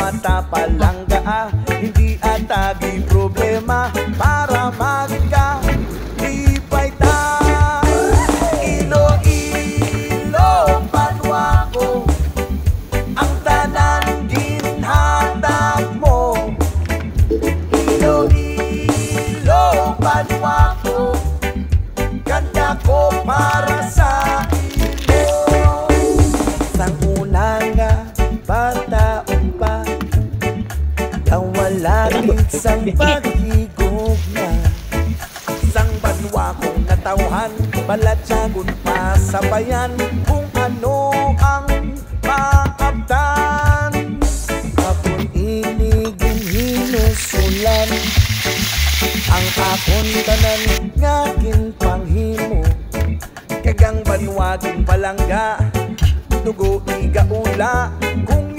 mata palangga, hindi atagi problema para magka lipay ta. Iloilo, Panuaco, ang tanan ginhatag mo. Iloilo, Panuaco, kanta ko para sa ilo. Sang una nga bataon pa, tawalagit sang paghigog na. Sang banwa kong natawhan, balatsagon pa sa bayan, kung ano ang maabtan. Ako'y inigin hinusulan, ang akon tanan ngakin panghimo. Kagang banwagin palangga, dugo igaula, kung